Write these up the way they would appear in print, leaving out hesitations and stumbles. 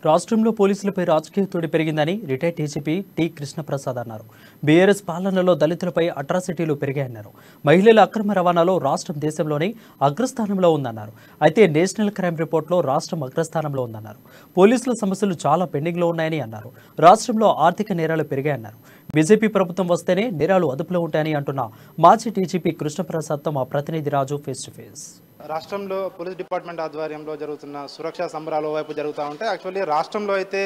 రాష్ట్రంలో పోలీసులపై రాజకీయ ఒత్తిడి పెరిగిందని రిటైర్డ్ డీజీపీ టి కృష్ణప్రసాద్ అన్నారు. బీఆర్ఎస్ పాలనలో దళితులపై అట్రాసిటీలు పెరిగాయన్నారు. మహిళల అక్రమ రవాణాలో రాష్ట్రం దేశంలోనే అగ్రస్థానంలో ఉందన్నారు. అయితే నేషనల్ క్రైమ్ రిపోర్ట్లో రాష్ట్రం అగ్రస్థానంలో ఉందన్నారు. పోలీసుల సమస్యలు చాలా పెండింగ్లో ఉన్నాయని అన్నారు. రాష్ట్రంలో ఆర్థిక నేరాలు పెరిగాయన్నారు. బీజేపీ ప్రభుత్వం వస్తేనే నేరాలు అదుపులో ఉంటాయని అంటున్న మాజీ డీజీపీ కృష్ణప్రసాద్తో మా ప్రతినిధి రాజు ఫేస్ టు ఫేస్. రాష్ట్రంలో పోలీస్ డిపార్ట్మెంట్ ఆధ్వర్యంలో జరుగుతున్న సురక్షా సంబరాల వైపు జరుగుతూ ఉంటాయి. యాక్చువల్లీ రాష్ట్రంలో అయితే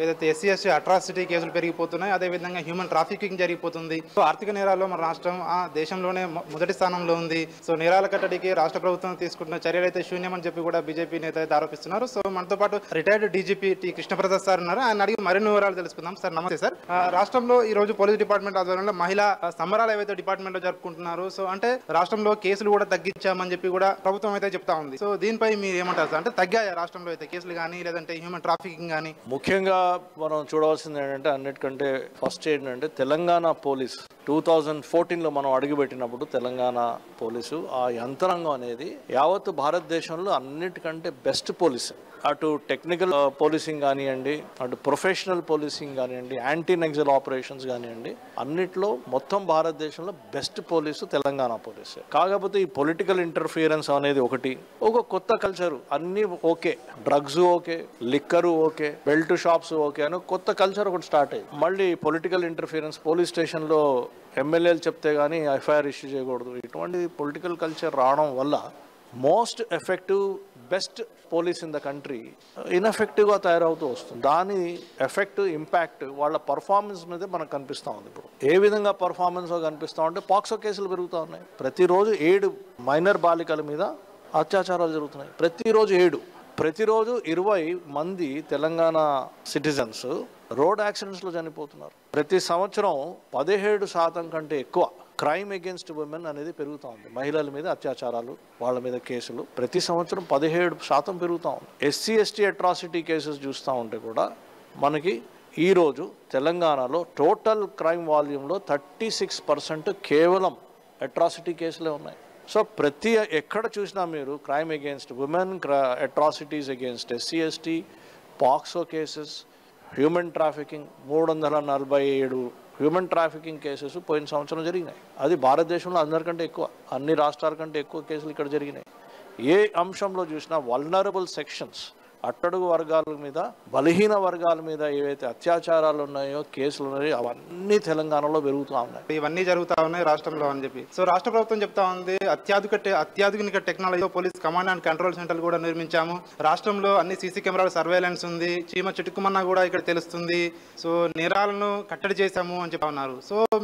ఏదైతే ఎస్సీ ఎస్టీ అట్రాసిటీ కేసులు పెరిగిపోతున్నాయి, అదేవిధంగా హ్యూమన్ ట్రాఫికింగ్ జరిగిపోతుంది. ఆర్థిక నేరాల్లో మన రాష్ట్రం దేశంలోనే మొదటి స్థానంలో ఉంది. నేరాల కట్టడికి రాష్ట్ర ప్రభుత్వం తీసుకుంటున్న చర్యలు అయితే శూన్యమని చెప్పి కూడా బీజేపీ నేత అయితే ఆరోపిస్తున్నారు. మనతో పాటు retired DGP T Krishnaprasad sir ఉన్నారు. ఆయన అడిగి మరిన్ని వివరాలు తెలుసుకుందాం. సార్ నమస్తే సార్. రాష్ట్రంలో ఈ రోజు పోలీస్ డిపార్ట్మెంట్ ఆధ్వర్యంలో మహిళా సంబరాలు ఏవైతే డిపార్ట్మెంట్ లో జరుపుకుంటున్నారు, అంటే రాష్ట్రంలో కేసులు కూడా తగ్గించామని చెప్పి కూడా ప్రభుత్వం అయితే చెప్తా ఉంది. దీనిపై మీరు ఏమంటారు సార్? అంటే తగ్గాయా రాష్ట్రంలో అయితే కేసులు కానీ లేదంటే హ్యూమన్ ట్రాఫికింగ్ కానీ? ముఖ్యంగా మనం చూడవలసింది ఏంటంటే అన్నిటికంటే ఫస్ట్ ఏంటంటే తెలంగాణ పోలీస్ 2014లో మనం అడుగుపెట్టినప్పుడు తెలంగాణ పోలీసు ఆ యంత్రాంగం అనేది యావత్ భారతదేశంలో అన్నిటికంటే బెస్ట్ పోలీస్. అటు టెక్నికల్ పోలీసింగ్ కానివ్వండి, అటు ప్రొఫెషనల్ పోలీసింగ్ కానివ్వండి, యాంటీ నక్సల్ ఆపరేషన్స్ కానివ్వండి, అన్నిట్లో మొత్తం భారతదేశంలో బెస్ట్ పోలీసు తెలంగాణ పోలీసు. కాకపోతే ఈ పొలిటికల్ ఇంటర్ఫియరెన్స్ అనేది ఒకటి, ఒక కొత్త కల్చరు, అన్ని okay, drugs okay, liquor okay, belt shops okay అని కొత్త కల్చర్ ఒకటి స్టార్ట్ అయ్యింది. మళ్ళీ పొలిటికల్ ఇంటర్ఫియరెన్స్, పోలీస్ స్టేషన్లో ఎమ్మెల్యేలు చెప్తే కానీ ఎఫ్ఐఆర్ ఇష్యూ చేయకూడదు, ఇటువంటి పొలిటికల్ కల్చర్ రావడం వల్ల most effective best police in the country ఇన్ఎఫెక్టివ్గా తయారవుతూ వస్తుంది. దాని ఎఫెక్ట్ ఇంపాక్ట్ వాళ్ళ పర్ఫార్మెన్స్ మీద మనకు కనిపిస్తూ ఉంది. ఇప్పుడు ఏ విధంగా పర్ఫార్మెన్స్ కనిపిస్తూ ఉంటే పాక్సో కేసులు పెరుగుతూ ఉన్నాయి. ప్రతిరోజు 7 మైనర్ బాలికల మీద అత్యాచారాలు జరుగుతున్నాయి. ప్రతిరోజు 20 మంది తెలంగాణ సిటిజన్స్ రోడ్ యాక్సిడెంట్స్లో చనిపోతున్నారు. ప్రతి సంవత్సరం 17% కంటే ఎక్కువ క్రైమ్ అగేన్స్ట్ ఉమెన్ అనేది పెరుగుతూ ఉంది. మహిళల మీద అత్యాచారాలు, వాళ్ళ మీద కేసులు ప్రతి సంవత్సరం 17% పెరుగుతూ ఉంది. ఎస్సీ ఎస్టీ అట్రాసిటీ కేసెస్ చూస్తూ ఉంటే కూడా మనకి ఈరోజు తెలంగాణలో టోటల్ క్రైమ్ వాల్యూమ్లో 36% కేవలం అట్రాసిటీ కేసులే ఉన్నాయి. ఎక్కడ చూసినా మీరు crime against women, atrocities against SC ST, POCSO cases, human trafficking 347 human trafficking cases పోయిన సంవత్సరం జరిగినాయి. అది భారతదేశంలో అందరికంటే ఎక్కువ, అన్ని రాష్ట్రాల కంటే ఎక్కువ కేసులు ఇక్కడ జరిగినాయి. ఏ అంశంలో చూసినా వల్నరబుల్ సెక్షన్స్, అట్టడుగు వర్గాల మీద, బలహీన వర్గాల మీద ఏవైతే అత్యాచారాలు ఉన్నాయో, కేసులు ఉన్నాయో అవన్నీ తెలంగాణలో పెరుగుతూ ఉన్నాయి. ఇవన్నీ జరుగుతూ ఉన్నాయి రాష్ట్రంలో అని చెప్పి రాష్ట్ర ప్రభుత్వం చెప్తా ఉంది. అత్యాధునిక టెక్నాలజీతో పోలీస్ కమాండ్ అండ్ కంట్రోల్ సెంటర్లు కూడా నిర్మించాము. రాష్ట్రంలో అన్ని సీసీ కెమెరాల సర్వేలెన్స్ ఉంది. చీమ చిటుకుమన్నా కూడా ఇక్కడ తెలుస్తుంది. నేరాలను కట్టడి చేశాము అని చెప్తా ఉన్నారు.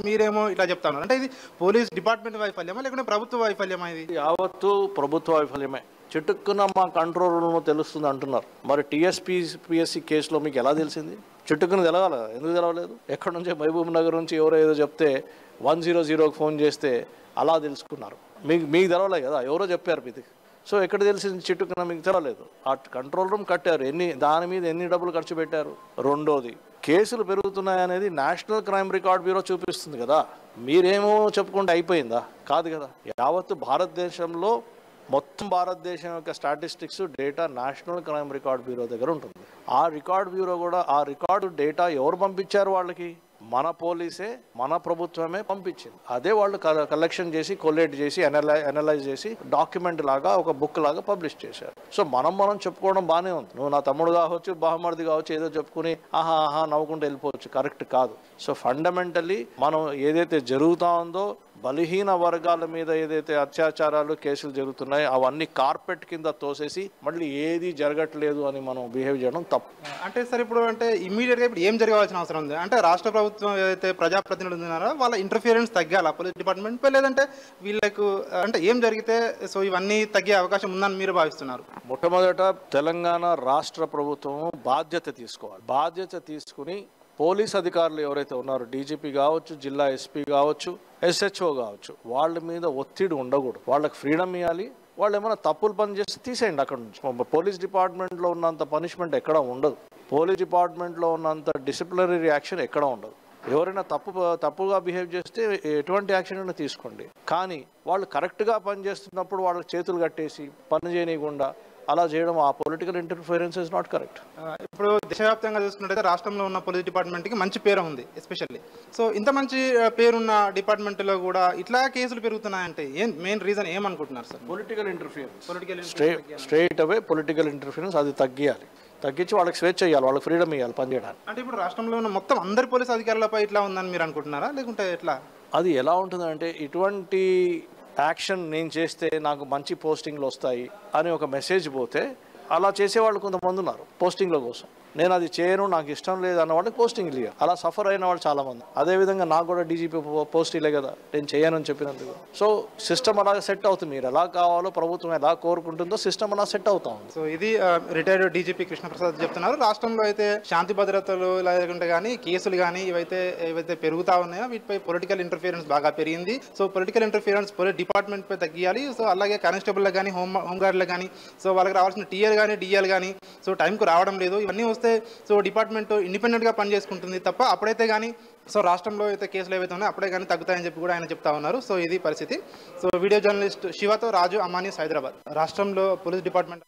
మీరేమో ఇట్లా చెప్తా ఉన్నారు. అంటే ఇది పోలీస్ డిపార్ట్మెంట్ వైఫల్యమా లేకుంటే ప్రభుత్వ వైఫల్యమా? ఇది యావత్తు ప్రభుత్వ వైఫల్యమే. చిటుక్కున మా కంట్రోల్ రూమ్ తెలుస్తుంది అంటున్నారు. మరి టీఎస్పీఎస్సీ కేసులో మీకు ఎలా తెలిసింది? చిటుక్కున తెలవాలి, ఎందుకు తెలవలేదు? ఎక్కడి నుంచి మహబూబ్ నగర్ నుంచి ఎవరో ఏదో చెప్తే 100కి ఫోన్ చేస్తే అలా తెలుసుకున్నారు. మీకు తెలవలే కదా, ఎవరో చెప్పారు మీకు. ఎక్కడ తెలిసింది చిటుక్కున? మీకు తెలవలేదు. ఆ కంట్రోల్ రూమ్ కట్టారు, దాని మీద ఎన్ని డబ్బులు ఖర్చు పెట్టారు? రెండోది, కేసులు పెరుగుతున్నాయనేది నేషనల్ క్రైమ్ రికార్డ్ బ్యూరో చూపిస్తుంది కదా. మీరేమో చెప్పుకుంటే అయిపోయిందా? కాదు కదా. యావత్తు భారతదేశంలో మొత్తం భారతదేశం యొక్క statistics data national crime record bureau దగ్గర ఉంటుంది. ఆ రికార్డ్ బ్యూరో కూడా ఆ రికార్డు డేటా ఎవరు పంపించారు వాళ్ళకి? మన పోలీసే, మన ప్రభుత్వమే పంపించింది. అదే వాళ్ళు కలెక్షన్ చేసి, కొలేట్ చేసి, అనలైజ్ చేసి డాక్యుమెంట్ లాగా, ఒక బుక్ లాగా పబ్లిష్ చేశారు. మనం చెప్పుకోవడం బాగానే ఉంది. నువ్వు నా తమ్ముడు కావచ్చు, బాహమర్ది కావచ్చు, ఏదో చెప్పుకుని ఆహా నవ్వుకుంటూ వెళ్ళిపోవచ్చు. కరెక్ట్ కాదు. ఫండమెంటల్లీ మనం ఏదైతే జరుగుతూ ఉందో, బలహీన వర్గాల మీద ఏదైతే అత్యాచారాలు కేసులు జరుగుతున్నాయో అవన్నీ కార్పెట్ కింద తోసేసి మళ్ళీ ఏది జరగట్లేదు అని మనం బిహేవ్ చేయడం తప్పు. అంటే సార్ ఇప్పుడు ఇమీడియట్గా ఇప్పుడు ఏం జరగాల్సిన అవసరం ఉంది? అంటే రాష్ట్ర ప్రభుత్వం ఏదైతే ప్రజాప్రతినిధులు ఉన్నారో వాళ్ళ ఇంటర్ఫియరెన్స్ తగ్గాలా పోలీస్ డిపార్ట్మెంట్ పై, లేదంటే వీళ్ళకు అంటే ఏం జరిగితే ఇవన్నీ తగ్గే అవకాశం ఉందని మీరు భావిస్తున్నారు? మొట్టమొదట తెలంగాణ రాష్ట్ర ప్రభుత్వం బాధ్యత తీసుకోవాలి. బాధ్యత తీసుకుని పోలీస్ అధికారులు ఎవరైతే ఉన్నారో, డీజీపీ కావచ్చు, జిల్లా ఎస్పీ కావచ్చు, ఎస్హెచ్ఓ కావచ్చు, వాళ్ళ మీద ఒత్తిడి ఉండకూడదు. వాళ్ళకి ఫ్రీడమ్ ఇవ్వాలి. వాళ్ళు ఏమైనా తప్పులు పని చేస్తే తీసేయండి అక్కడ నుంచి. పోలీస్ డిపార్ట్మెంట్లో ఉన్నంత పనిష్మెంట్ ఎక్కడ ఉండదు. పోలీస్ డిపార్ట్మెంట్లో ఉన్నంత డిసిప్లినరీ యాక్షన్ ఎక్కడ ఉండదు. ఎవరైనా తప్పుగా బిహేవ్ చేస్తే ఎటువంటి యాక్షన్ అయినా తీసుకోండి. కానీ వాళ్ళు కరెక్ట్గా పనిచేస్తున్నప్పుడు వాళ్ళకి చేతులు కట్టేసి పని చేయనీయకుండా అలా చేయడం ఆ political interference is not correct. ఇప్పుడు దేశవ్యాప్తంగా చూసుకున్నట్టయితే రాష్ట్రంలో ఉన్న పోలీస్ డిపార్ట్మెంట్కి మంచి పేరు ఉంది ఎస్పెషల్లీ. సో ఇంత మంచి పేరున్న డిపార్ట్మెంట్లో కూడా ఇట్లా కేసులు పెరుగుతున్నాయంటే మెయిన్ రీజన్ ఏమనుకుంటున్నారు సార్? పొలిటికల్ స్ట్రైట్ అవే పొలిటికల్ ఇంటర్ఫిరెన్స్ అది తగ్గించి వాళ్ళకి స్వేచ్ఛ ఇవ్వాలి, వాళ్ళకి ఫ్రీడమ్ ఇవ్వాలి పనిచేయడానికి. అంటే ఇప్పుడు రాష్ట్రంలో ఉన్న మొత్తం అందరి పోలీస్ అధికారులపై ఇట్లా ఉందని మీరు అనుకుంటున్నారా, లేకుంటే ఎట్లా? అది ఎలా ఉంటుందంటే ఇటువంటి యాక్షన్ నేను చేస్తే నాకు మంచి పోస్టింగ్లు వస్తాయి అని ఒక మెసేజ్ పోతే అలా చేసేవాళ్ళు కొంతమంది ఉన్నారు పోస్టింగ్ల కోసం. నేను అది చేయను, నాకు ఇష్టం లేదు అన్న వాళ్ళకి పోస్టింగ్ లేదు. అలా సఫర్ అయిన వాళ్ళు చాలామంది. అదేవిధంగా నాకు కూడా డీజీపీ పోస్ట్ ఇలే కదా నేను చేయనని చెప్పినందుకు. సో సిస్టమ్ అలా సెట్ అవుతుంది. మీరు ఎలా కావాలో ప్రభుత్వం ఎలా కోరుకుంటుందో సిస్టమ్ అలా సెట్ అవుతా ఉంది. సో ఇది రిటైర్డ్ డీజీపీ కృష్ణప్రసాద్ చెప్తున్నారు. రాష్ట్రంలో అయితే శాంతి భద్రతలు లేకుంటే కానీ కేసులు కానీ ఏవైతే పెరుగుతా ఉన్నాయో వీటిపై పొలిటికల్ ఇంటర్ఫిరెన్స్ బాగా పెరిగింది. So political interference police department పై తగ్గియాలి. సో అలాగే కానిస్టేబుల్లకు కానీ హోంగార్డులకు కానీ సో వాళ్ళకి రావాల్సిన టీఎల్ కానీ డిఎల్ కానీ సో టైంకు రావడం లేదు. ఇవన్నీ వస్తే సో డిపార్ట్మెంట్ ఇండిపెండెంట్గా పనిచేసుకుంటుంది తప్ప అప్పుడైతే కానీ సో రాష్ట్రంలో అయితే కేసులు ఏవైతే ఉన్నాయో అప్పుడే కానీ తగ్గుతాయని చెప్పి కూడా ఆయన చెప్తా ఉన్నారు. సో ఇది పరిస్థితి. సో వీడియో జర్నలిస్ట్ శివతో రాజు, అమాన్యూస్, హైదరాబాద్. రాష్ట్రంలో పోలీస్ డిపార్ట్మెంట్